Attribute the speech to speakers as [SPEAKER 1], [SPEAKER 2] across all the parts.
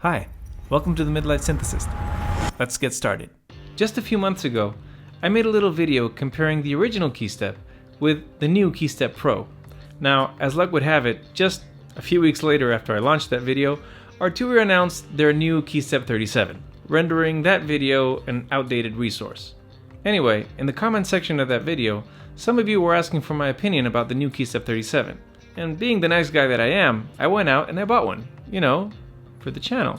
[SPEAKER 1] Hi, welcome to the Midlife Synthesist. Let's get started. Just a few months ago, I made a little video comparing the original Keystep with the new Keystep Pro. Now, as luck would have it, just a few weeks later after I launched that video, Arturia announced their new Keystep 37, rendering that video an outdated resource. Anyway, in the comment section of that video, some of you were asking for my opinion about the new Keystep 37, and being the nice guy that I am, I went out and I bought one, for the channel.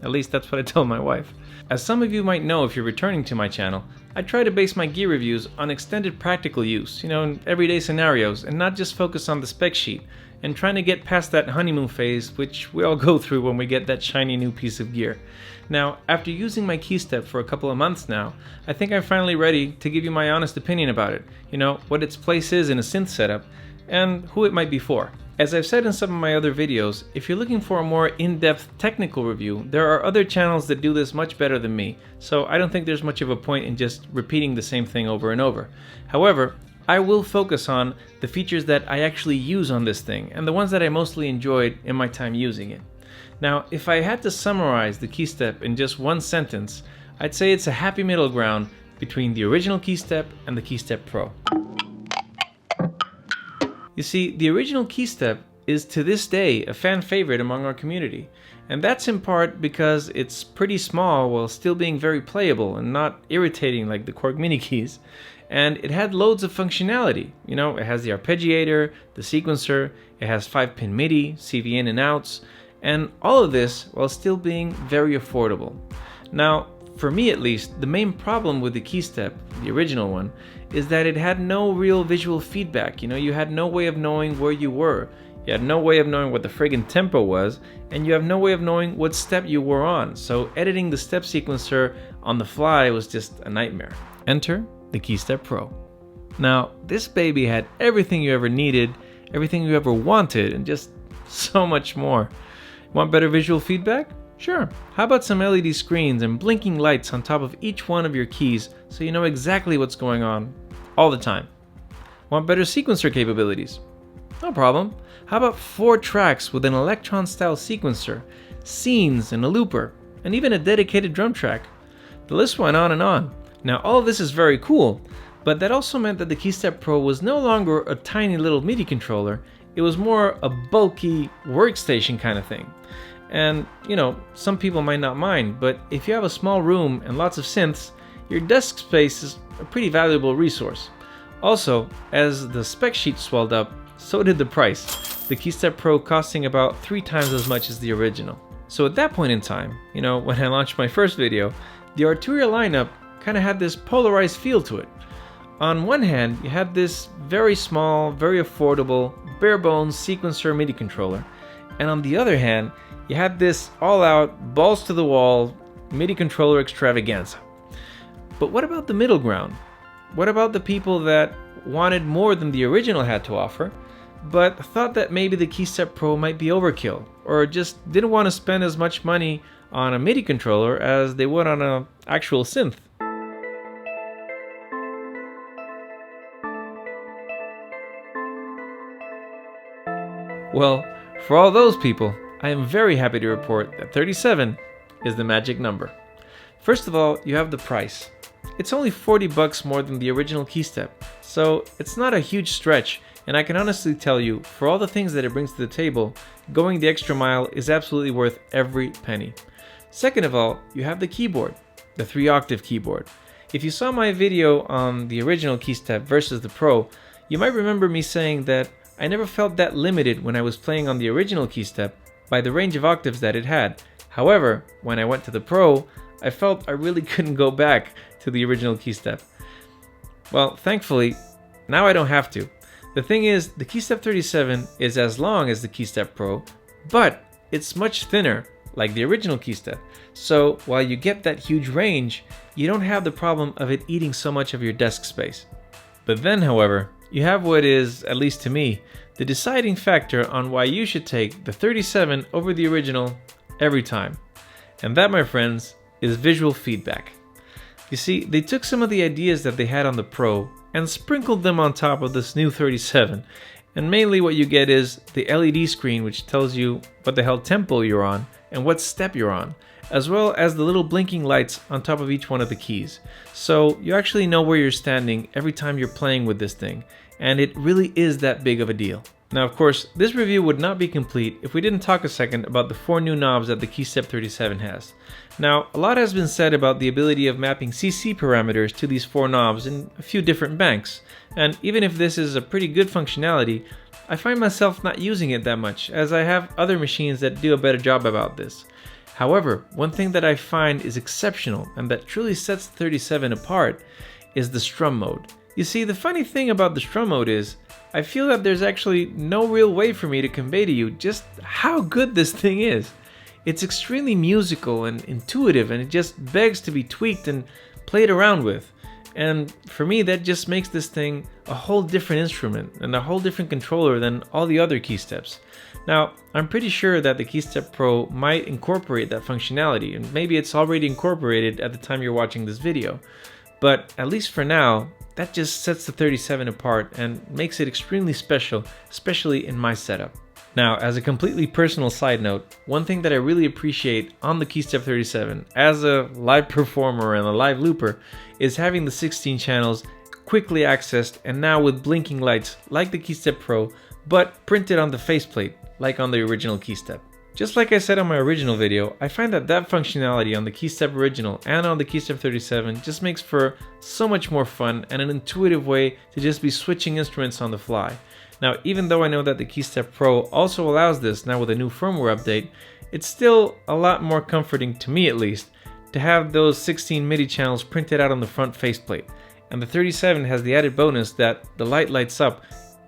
[SPEAKER 1] At least that's what I told my wife. As some of you might know if you're returning to my channel, I try to base my gear reviews on extended practical use, in everyday scenarios, and not just focus on the spec sheet, and trying to get past that honeymoon phase which we all go through when we get that shiny new piece of gear. Now, after using my Keystep for a couple of months now, I think I'm finally ready to give you my honest opinion about it, what its place is in a synth setup, and who it might be for. As I've said in some of my other videos, if you're looking for a more in-depth technical review, there are other channels that do this much better than me, so I don't think there's much of a point in just repeating the same thing over and over. However, I will focus on the features that I actually use on this thing, and the ones that I mostly enjoyed in my time using it. Now, if I had to summarize the Keystep in just one sentence, I'd say it's a happy middle ground between the original Keystep and the Keystep Pro. You see, the original Keystep is to this day a fan favorite among our community, and that's in part because it's pretty small while still being very playable and not irritating like the Korg mini keys, and it had loads of functionality. It has the arpeggiator, the sequencer, it has 5-pin MIDI, CV in and outs, and all of this while still being very affordable. Now, for me at least, the main problem with the Keystep, the original one, is that it had no real visual feedback. You had no way of knowing where you were. You had no way of knowing what the friggin' tempo was, and you have no way of knowing what step you were on. So editing the step sequencer on the fly was just a nightmare. Enter the Keystep Pro. Now, this baby had everything you ever needed, everything you ever wanted, and just so much more. Want better visual feedback? Sure. How about some LED screens and blinking lights on top of each one of your keys so you know exactly what's going on all the time? Want better sequencer capabilities? No problem. How about 4 tracks with an Elektron style sequencer, scenes and a looper, and even a dedicated drum track? The list went on and on. Now, all of this is very cool, but that also meant that the Keystep Pro was no longer a tiny little MIDI controller. It was more a bulky workstation kind of thing. And, some people might not mind, but if you have a small room and lots of synths, your desk space is a pretty valuable resource. Also, as the spec sheet swelled up, so did the price, the Keystep Pro costing about 3 times as much as the original. So at that point in time, when I launched my first video, the Arturia lineup kind of had this polarized feel to it. On one hand, you had this very small, very affordable, bare-bones sequencer MIDI controller, and on the other hand, you had this all-out, balls-to-the-wall MIDI controller extravaganza. But what about the middle ground? What about the people that wanted more than the original had to offer, but thought that maybe the Keystep Pro might be overkill, or just didn't want to spend as much money on a MIDI controller as they would on an actual synth? Well, for all those people, I am very happy to report that 37 is the magic number. First of all, you have the price. It's only $40 more than the original Keystep, so it's not a huge stretch, and I can honestly tell you, for all the things that it brings to the table, going the extra mile is absolutely worth every penny. Second of all, you have the keyboard, the 3-octave keyboard. If you saw my video on the original Keystep versus the Pro, you might remember me saying that I never felt that limited when I was playing on the original Keystep by the range of octaves that it had. However, when I went to the Pro, I felt I really couldn't go back to the original Keystep. Well, thankfully, now I don't have to. The thing is, the Keystep 37 is as long as the Keystep Pro, but it's much thinner, like the original Keystep. So while you get that huge range, you don't have the problem of it eating so much of your desk space. But then, however, you have what is, at least to me, the deciding factor on why you should take the 37 over the original every time. And that, my friends, is visual feedback. You see, they took some of the ideas that they had on the Pro and sprinkled them on top of this new 37, and mainly what you get is the LED screen, which tells you what the hell tempo you're on, and what step you're on, as well as the little blinking lights on top of each one of the keys. So you actually know where you're standing every time you're playing with this thing, and it really is that big of a deal. Now, of course, this review would not be complete if we didn't talk a second about the 4 new knobs that the Keystep 37 has. Now, a lot has been said about the ability of mapping CC parameters to these 4 knobs in a few different banks, and even if this is a pretty good functionality, I find myself not using it that much, as I have other machines that do a better job about this. However, one thing that I find is exceptional and that truly sets the 37 apart is the strum mode. You see, the funny thing about the strum mode is, I feel that there's actually no real way for me to convey to you just how good this thing is. It's extremely musical and intuitive, and it just begs to be tweaked and played around with. And for me, that just makes this thing a whole different instrument and a whole different controller than all the other Keysteps. Now, I'm pretty sure that the Keystep Pro might incorporate that functionality, and maybe it's already incorporated at the time you're watching this video. But at least for now, that just sets the 37 apart and makes it extremely special, especially in my setup. Now, as a completely personal side note, one thing that I really appreciate on the Keystep 37 as a live performer and a live looper is having the 16 channels quickly accessed and now with blinking lights like the Keystep Pro, but printed on the faceplate like on the original Keystep. Just like I said on my original video, I find that functionality on the Keystep original and on the Keystep 37 just makes for so much more fun and an intuitive way to just be switching instruments on the fly. Now, even though I know that the Keystep Pro also allows this now with a new firmware update, it's still a lot more comforting, to me at least, to have those 16 MIDI channels printed out on the front faceplate. And the 37 has the added bonus that the light lights up,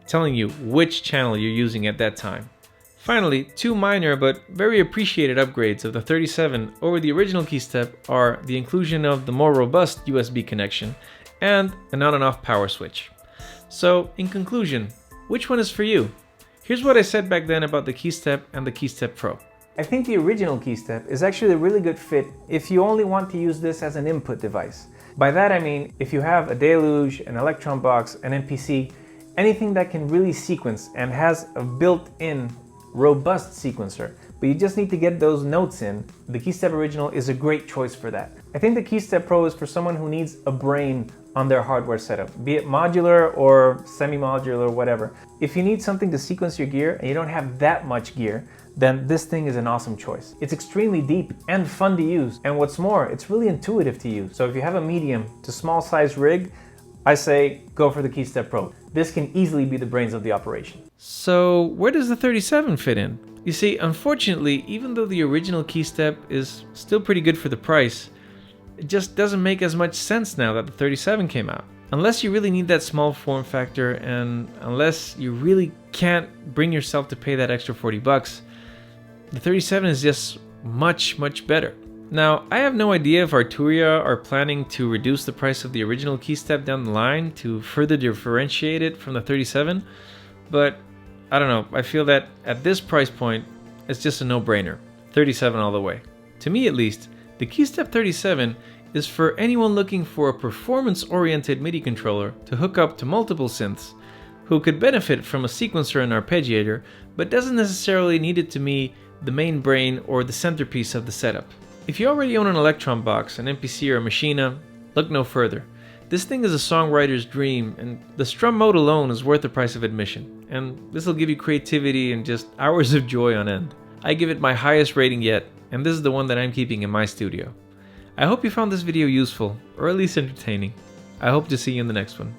[SPEAKER 1] telling you which channel you're using at that time. Finally, 2 minor but very appreciated upgrades of the 37 over the original Keystep are the inclusion of the more robust USB connection and an on and off power switch. So, in conclusion, which one is for you? Here's what I said back then about the Keystep and the Keystep Pro. I think the original Keystep is actually a really good fit if you only want to use this as an input device. By that I mean if you have a Deluge, an Elektron box, an MPC, anything that can really sequence and has a built-in robust sequencer, but you just need to get those notes in, the Keystep Original is a great choice for that. I think the Keystep Pro is for someone who needs a brain on their hardware setup, be it modular or semi-modular or whatever. If you need something to sequence your gear and you don't have that much gear, then this thing is an awesome choice. It's extremely deep and fun to use, and what's more, it's really intuitive to use. So if you have a medium to small size rig, I say go for the Keystep Pro. This can easily be the brains of the operation. So where does the 37 fit in? You see, unfortunately, even though the original Keystep is still pretty good for the price, it just doesn't make as much sense now that the 37 came out. Unless you really need that small form factor, and unless you really can't bring yourself to pay that extra 40 bucks, the 37 is just much better. Now, I have no idea if Arturia are planning to reduce the price of the original Keystep down the line to further differentiate it from the 37, but I don't know, I feel that at this price point, it's just a no-brainer. 37 all the way. To me at least, the Keystep 37 is for anyone looking for a performance-oriented MIDI controller to hook up to multiple synths, who could benefit from a sequencer and arpeggiator, but doesn't necessarily need it to be the main brain or the centerpiece of the setup. If you already own an Elektron box, an MPC or a Machina, look no further. This thing is a songwriter's dream, and the strum mode alone is worth the price of admission, and this will give you creativity and just hours of joy on end. I give it my highest rating yet, and this is the one that I'm keeping in my studio. I hope you found this video useful, or at least entertaining. I hope to see you in the next one.